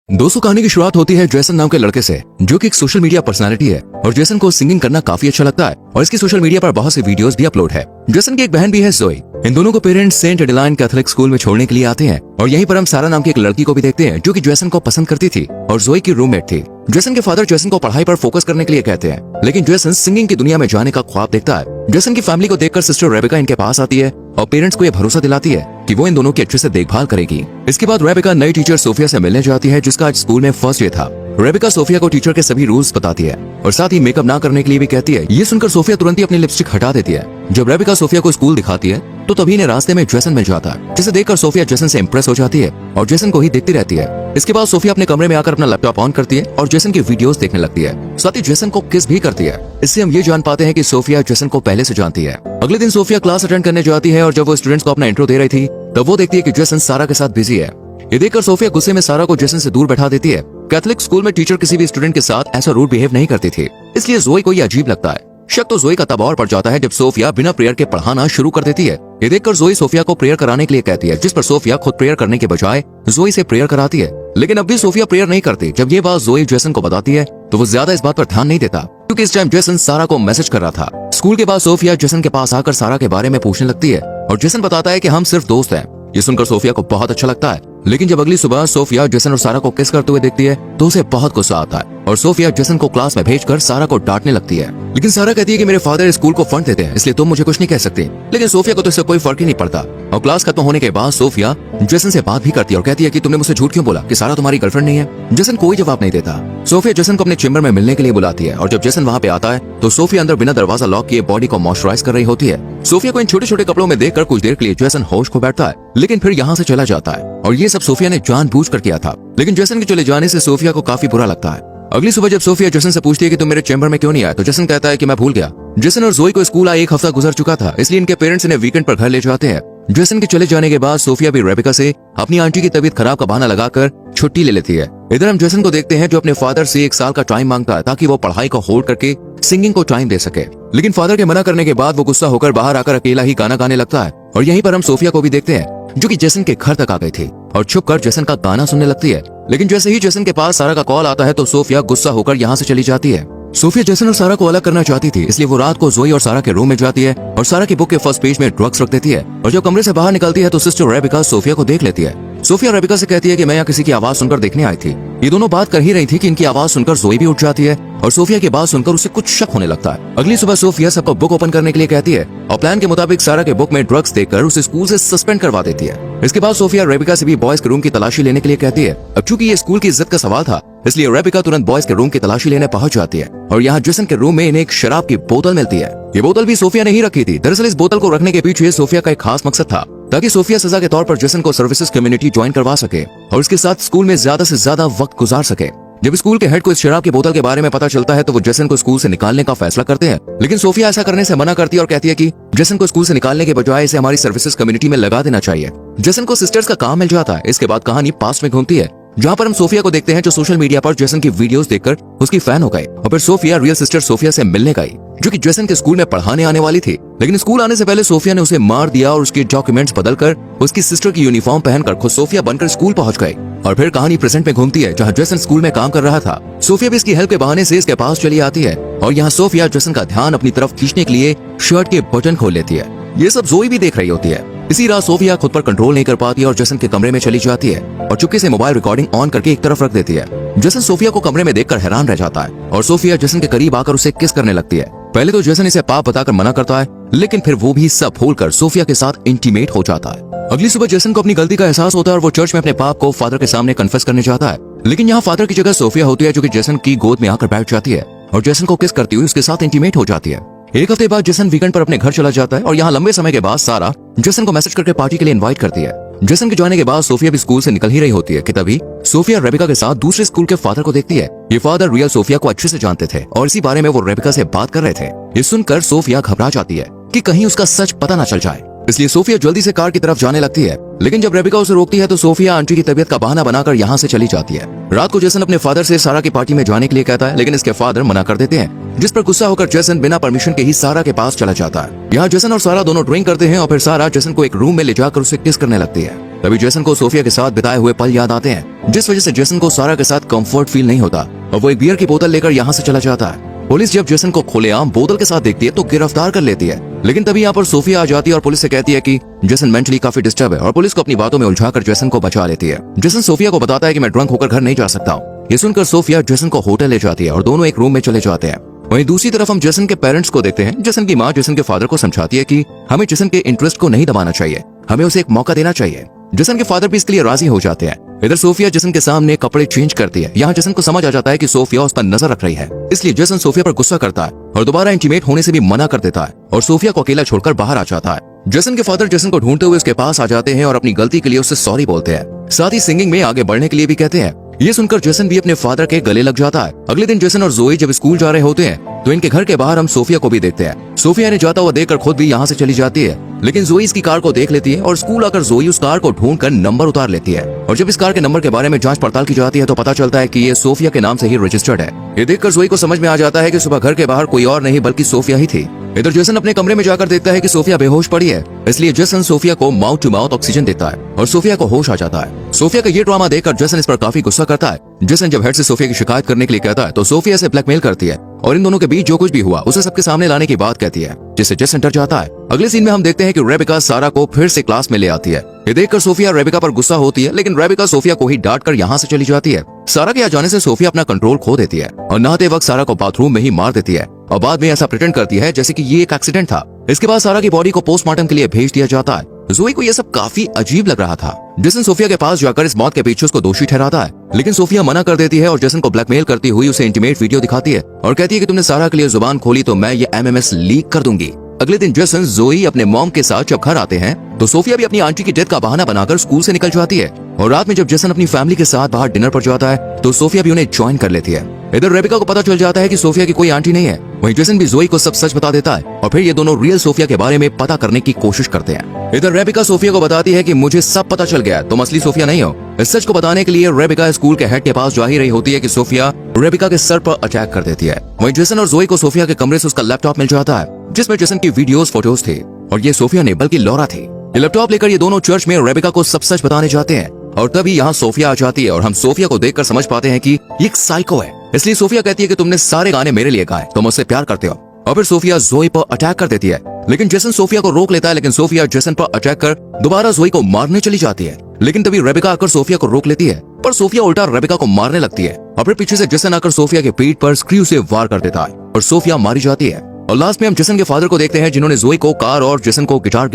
दोस्तों, कहानी की शुरुआत होती है जेसन नाम के लड़के से, जो कि एक सोशल मीडिया पर्सनालिटी है और जेसन को सिंगिंग करना काफी अच्छा लगता है और इसकी सोशल मीडिया पर बहुत से वीडियोस भी अपलोड है। जेसन की एक बहन भी है, जोई। इन दोनों को parents Saint Adeline Catholic school में छोड़ने के लिए आते हैं और यहीं पर हम सारा नाम की एक लड़की को भी देखते हैं, जो कि जेसन को पसंद करती थी और जोई की रूममेट थी। जेसन के फादर जेसन को पढ़ाई पर फोकस करने के लिए कहते हैं, लेकिन जेसन सिंगिंग की दुनिया में जाने का ख्वाब देखता है। जेसन की फैमिली को देखकर सिस्टर रेबेका इनके पास आती है और पेरेंट्स को यह भरोसा दिलाती है कि वो इन दोनों की अच्छे से देखभाल करेगी। इसके बाद रेबेका नई टीचर सोफिया से मिलने जाती है, जिसका आज स्कूल में फर्स्ट डे था। रेबेका सोफिया को टीचर के सभी रूल्स बताती है और साथ ही मेकअप ना करने के लिए भी कहती है। ये सुनकर सोफिया तुरंत ही अपनी लिपस्टिक हटा देती है। जब रेबेका सोफिया को स्कूल दिखाती है तो तभी ने रास्ते में जेसन मिल जाता है, जिसे देखकर सोफिया जेसन से इम्प्रेस हो जाती है और जेसन को ही देखती रहती है। इसके बाद सोफिया अपने कमरे में आकर अपना लैपटॉप ऑन करती है और जेसन की वीडियोस देखने लगती है। साथ ही जेसन को किस भी करती है। इससे हम ये जान पाते हैं कि सोफिया जेसन को पहले से जानती है। अगले दिन सोफिया क्लास अटेंड करने जाती है और जब वो स्टूडेंट्स को अपना इंट्रो दे रही थी तब वो देखती है कि जेसन सारा के साथ बिजी है। ये देखकर सोफिया गुस्से में सारा को जेसन से दूर बैठा देती है। कैथोलिक स्कूल में टीचर किसी भी स्टूडेंट के साथ ऐसा रूड बिहेव नहीं करती थी, इसलिए जोई को ये अजीब लगता है। शक तो जोई का तब और पड़ जाता है जब सोफिया बिना प्रेयर के पढ़ाना शुरू कर देती है। ये देखकर जोई सोफिया को प्रेयर कराने के लिए कहती है, जिस पर सोफिया खुद प्रेयर करने के बजाय जोई से प्रेयर कराती है। लेकिन अब भी सोफिया प्रेयर नहीं करती। जब ये बात जोई जेसन को बताती है तो वो ज्यादा इस बात पर ध्यान नहीं देता, क्योंकि इस टाइम जेसन सारा को मैसेज कर रहा था। स्कूल के बाद सोफिया जेसन के पास आकर सारा के बारे में पूछने लगती है और जेसन बताता है कि हम सिर्फ दोस्त हैं। ये सुनकर सोफिया को बहुत अच्छा लगता है, लेकिन जब अगली सुबह सोफिया जेसन और सारा को किस करते हुए देखती है तो उसे बहुत गुस्सा आता है और सोफिया जेसन को क्लास में भेजकर सारा को डांटने लगती है। लेकिन सारा कहती है कि मेरे फादर स्कूल को फंड देते हैं, इसलिए तुम मुझे कुछ नहीं कह सकती। लेकिन सोफिया को तो इससे कोई फर्क ही नहीं पड़ता और क्लास खत्म होने के बाद सोफिया जेसन से बात भी करती है और कहती है कि तुमने मुझसे झूठ क्यों बोला कि सारा तुम्हारी गर्लफ्रेंड नहीं है। जेसन कोई जवाब नहीं देता। सोफिया जेसन को अपने चेंबर में मिलने के लिए बुलाती है और जब जेसन वहाँ पे आता है तो सोफिया अंदर बिना दरवाजा लॉक किए बॉडी को मॉइस्चराइज कर रही होती है। सोफिया को इन छोटे छोटे कपड़ों में देखकर कुछ देर के लिए जेसन होश खो बैठता है, लेकिन फिर यहाँ से चला जाता है और ये सब सोफिया ने जानबूझकर किया था। लेकिन जेसन के चले जाने से सोफिया को काफी बुरा लगता है। अगली सुबह जब सोफिया जेसन से पूछती है कि तुम मेरे चेंबर में क्यों नहीं आए, तो जेसन कहता है कि मैं भूल गया। जेसन और जोई को स्कूल आए 1 हफ्ता गुजर चुका था, इसलिए इनके पेरेंट्स इन्हें वीकेंड पर घर ले जाते हैं। जेसन के चले जाने के बाद सोफिया भी रेबेका से अपनी आंटी की तबीयत खराब का बहाना लगाकर छुट्टी ले लेती है। इधर हम जेसन को देखते हैं, जो अपने फादर से 1 साल का टाइम मांगता है ताकि वो पढ़ाई को होल्ड करके सिंगिंग को टाइम दे सके। लेकिन फादर के मना करने के बाद वो गुस्सा होकर बाहर आकर अकेला ही गाना गाने लगता है और यहीं पर हम सोफिया को भी देखते हैं, जो कि जेसन के घर तक आ गई थी और छुपकर जेसन का गाना सुनने लगती है। लेकिन जैसे ही जेसन के पास सारा का कॉल आता है तो सोफिया गुस्सा होकर यहाँ से चली जाती है। सोफिया जेसन और सारा को अलग करना चाहती थी, इसलिए वो रात को जोई और सारा के रूम में जाती है और सारा की बुक के फर्स्ट पेज में ड्रग्स रख देती है और जब कमरे से बाहर निकलती है तो सिस्टर रेबेका सोफिया को देख लेती है। सोफिया रेबेका से कहती है कि मैं यहाँ किसी की आवाज सुनकर देखने आई थी। ये दोनों बात कर ही रही थी कि इनकी आवाज सुनकर जोई भी उठ जाती है और सोफिया की बात सुनकर उसे कुछ शक होने लगता है। अगली सुबह सोफिया सबको बुक ओपन करने के लिए कहती है और प्लान के मुताबिक सारा के बुक में ड्रग्स देकर उसे स्कूल से सस्पेंड करवा देती है। इसके बाद सोफिया रेबेका से भी बॉयज के रूम की तलाशी लेने के लिए कहती है। अब चूंकि ये स्कूल की इज्जत का सवाल था, इसलिए रेबेका तुरंत बॉयज के रूम की तलाशी लेने पहुंच जाती है और यहाँ जेसन के रूम में इन्हें एक शराब की बोतल मिलती है। ये बोतल भी सोफिया ने ही रखी थी। दरअसल इस बोतल को रखने के पीछे सोफिया का एक खास मकसद था, ताकि सोफिया सजा के तौर पर जेसन को सर्विसेज कम्युनिटी ज्वाइन करवा सके और उसके साथ स्कूल में ज्यादा से ज्यादा वक्त गुजार सके। जब स्कूल के हेड को इस शराब की बोतल के बारे में पता चलता है तो वो जेसन को स्कूल से निकालने का फैसला करते हैं, लेकिन सोफिया ऐसा करने से मना करती है और कहती है कि जेसन को स्कूल से निकालने के बजाय इसे हमारी सर्विसेज कम्युनिटी में लगा देना चाहिए। जेसन को सिस्टर्स का काम मिल जाता है। इसके बाद कहानी पास्ट में घूमती है, जहाँ पर हम सोफिया को देखते हैं, जो सोशल मीडिया पर जेसन की वीडियोस देखकर उसकी फैन हो गई और फिर सोफिया रियल सिस्टर सोफिया से मिलने गई, जो कि जेसन के स्कूल में पढ़ाने आने वाली थी। लेकिन स्कूल आने से पहले सोफिया ने उसे मार दिया और उसके डॉक्यूमेंट्स बदलकर उसकी सिस्टर की यूनिफॉर्म पहनकर खुद सोफिया बनकर स्कूल पहुंच गई। और फिर कहानी प्रेजेंट में घूमती है, जहाँ जेसन स्कूल में काम कर रहा था। सोफिया भी इसकी हेल्प के बहाने से इसके पास चली आती है और यहाँ सोफिया जेसन का ध्यान अपनी तरफ खींचने के लिए शर्ट के बटन खोल लेती है। ये सब जोई भी देख रही होती है। इसी रात सोफिया खुद पर कंट्रोल नहीं कर पाती और जेसन के कमरे में चली जाती है और चुपके से मोबाइल रिकॉर्डिंग ऑन करके एक तरफ रख देती है। जेसन सोफिया को कमरे में देखकर हैरान रह जाता है और सोफिया जेसन के करीब आकर उसे किस करने लगती है। पहले तो जेसन इसे पाप बताकर मना करता है, लेकिन फिर वो भी सब भूलकर सोफिया के साथ इंटीमेट हो जाता है। अगली सुबह जेसन को अपनी गलती का एहसास होता है और वो चर्च में अपने पाप को फादर के सामने कन्फेस करने जाता है। लेकिन यहाँ फादर की जगह सोफिया होती है, जो कि जेसन की गोद में आकर बैठ जाती है और जेसन को किस करती हुई उसके साथ इंटीमेट हो जाती है। 1 हफ्ते बाद जेसन वीकेंड पर अपने घर चला जाता है और यहाँ लंबे समय के बाद सारा जेसन को मैसेज करके पार्टी के लिए इनवाइट करती है। जेसन के जाने के बाद सोफिया भी स्कूल से निकल ही रही होती है कि तभी सोफिया रेबेका के साथ दूसरे स्कूल के फादर को देखती है। ये फादर रियल सोफिया को अच्छे से जानते थे और इसी बारे में वो रेबेका से बात कर रहे थे। ये सुनकर सोफिया घबरा जाती है कि कहीं उसका सच पता न चल जाए, इसलिए सोफिया जल्दी से कार की तरफ जाने लगती है। लेकिन जब रेबेका उसे रोकती है तो सोफिया आंटी की तबीयत का बहाना बनाकर यहाँ से चली जाती है। रात को जेसन अपने फादर से सारा की पार्टी में जाने के लिए कहता है, लेकिन इसके फादर मना कर देते हैं, जिस पर गुस्सा होकर जेसन बिना परमिशन के ही सारा के पास चला जाता है। यहाँ जेसन और सारा दोनों ड्रिंक करते हैं और फिर सारा जेसन को एक रूम में ले जाकर उसे किस करने लगती है। तभी जेसन को सोफिया के साथ बिताए हुए पल याद आते हैं, जिस वजह से जेसन को सारा के साथ कंफर्ट फील नहीं होता और वो एक बियर की बोतल लेकर यहाँ से चला जाता है। पुलिस जब जेसन को खुलेआम बोतल के साथ देखती है तो गिरफ्तार कर लेती है, लेकिन तभी यहाँ पर सोफिया आ जाती है और पुलिस से कहती है कि जेसन मेंटली काफी डिस्टर्ब है और पुलिस को अपनी बातों में उलझाकर जेसन को बचा लेती है। जेसन सोफिया को बताता है कि मैं ड्रंक होकर घर नहीं जा सकता हूँ। ये सुनकर सोफिया जेसन को होटल ले जाती है और दोनों एक रूम में चले जाते हैं। वहीं दूसरी तरफ हम जेसन के पेरेंट्स को देखते हैं। जेसन की माँ जेसन के फादर को समझाती है कि हमें जेसन के इंटरेस्ट को नहीं दबाना चाहिए, हमें उसे एक मौका देना चाहिए। जेसन के फादर भी इसके लिए राजी हो जाते हैं। इधर सोफिया जेसन के सामने कपड़े चेंज करती है। यहाँ जेसन को समझ आ जाता है कि सोफिया उस पर नजर रख रही है, इसलिए जेसन सोफिया पर गुस्सा करता है और दोबारा इंटीमेट होने से भी मना कर देता है और सोफिया को अकेला छोड़कर बाहर आ जाता है। जेसन के फादर जेसन को ढूंढते हुए उसके पास आ जाते हैं और अपनी गलती के लिए उससे सॉरी बोलते हैं, साथ ही सिंगिंग में आगे बढ़ने के लिए भी कहते हैं। ये सुनकर जेसन भी अपने फादर के गले लग जाता है। अगले दिन जेसन और जोई जब स्कूल जा रहे होते हैं तो इनके घर के बाहर हम सोफिया को भी देखते हैं। सोफिया ने जाता हुआ देखकर खुद भी यहाँ से चली जाती है, लेकिन जोई इसकी कार को देख लेती है और स्कूल आकर जोई उस कार को ढूंढकर नंबर उतार लेती है। और जब इस कार के नंबर के बारे में जांच पड़ताल की जाती है तो पता चलता है कि ये सोफिया के नाम से ही रजिस्टर्ड है। ये देखकर जोई को समझ में आ जाता है कि सुबह घर के बाहर कोई और नहीं बल्कि सोफिया ही थी। इधर जेसन अपने कमरे में जाकर देखता है कि सोफिया बेहोश पड़ी है, इसलिए जेसन सोफिया को माउथ टू माउथ ऑक्सीजन देता है और सोफिया को होश आ जाता है। सोफिया का ये ड्रामा देखकर जेसन इस पर काफी गुस्सा करता है। जेसन जब हेड से सोफिया की शिकायत करने के लिए कहता है तो सोफिया से ब्लैकमेल करती है और इन दोनों के बीच जो कुछ भी हुआ उसे सबके सामने लाने की बात कहती है, जिससे जेसन डर जाता है। अगले सीन में हम देखते हैं कि रेबिका सारा को फिर से क्लास में ले आती है। ये देखकर सोफिया रेबिका पर गुस्सा होती है, लेकिन रेबिका सोफिया को ही डांट कर यहाँ से चली जाती है। सारा के आ जाने से सोफिया अपना कंट्रोल खो देती है और नहाते वक्त सारा को बाथरूम में ही मार देती है और बाद में ऐसा प्रिटेंड करती है जैसे कि ये एक एक्सीडेंट था। इसके बाद सारा की बॉडी को पोस्टमार्टम के लिए भेज दिया जाता है। जोई को यह सब काफी अजीब लग रहा था। जेसन सोफिया के पास जाकर इस मौत के पीछे उसको दोषी ठहराता है, लेकिन सोफिया मना कर देती है और जेसन को ब्लैकमेल करती हुई उसे इंटीमेट वीडियो दिखाती है और कहती है कि तुमने सारा के लिए जुबान खोली तो मैं ये MMS लीक कर दूंगी। अगले दिन जेसन जोई अपने मॉम के साथ जब घर आते हैं तो सोफिया भी अपनी आंटी की डेथ का बहाना बनाकर स्कूल से निकल जाती है और रात में जब जेसन अपनी फैमिली के साथ बाहर डिनर पर जाता है तो सोफिया भी उन्हें ज्वाइन कर लेती है। इधर रेबिका को पता चल जाता है कि सोफिया की कोई आंटी नहीं है। वहीं जेसन भी जोई को सब सच बता देता है और फिर ये दोनों रियल सोफिया के बारे में पता करने की कोशिश करते हैं। इधर रेबिका सोफिया को बताती है कि मुझे सब पता चल गया, तुम असली सोफिया नहीं हो। इस सच को बताने के लिए रेबिका स्कूल के हेड के पास जा ही रही होती है कि सोफिया रेबिका के सर पर अटैक कर देती है। वहीं जेसन और जोई को सोफिया के कमरे से उसका लैपटॉप मिल जाता है जिसमें जेसन की वीडियोस फोटोज थे और ये सोफिया नहीं बल्कि लॉरा थी। ये लैपटॉप लेकर ये दोनों चर्च में रेबिका को सब सच बताने जाते हैं और तभी यहाँ सोफिया आ जाती है और हम सोफिया को देखकर समझ पाते हैं कि ये एक साइको है। इसलिए सोफिया कहती है कि तुमने सारे गाने मेरे लिए गाए, तुम मुझसे प्यार करते हो। और फिर सोफिया जोई पर अटैक कर देती है, लेकिन जेसन सोफिया को रोक लेता है, लेकिन सोफिया जेसन पर अटैक कर दोबारा जोई को मारने चली जाती है। लेकिन तभी रेबिका आकर सोफिया को रोक लेती है, पर सोफिया उल्टा रेबिका को मारने लगती है और फिर पीछे से जेसन आकर सोफिया के पीठ पर स्क्रू से वार कर देता है और सोफिया मारी जाती है। और लास्ट में हम जेसन के फादर को देखते हैं जिन्होंने जोई को कार और जेसन को गिटार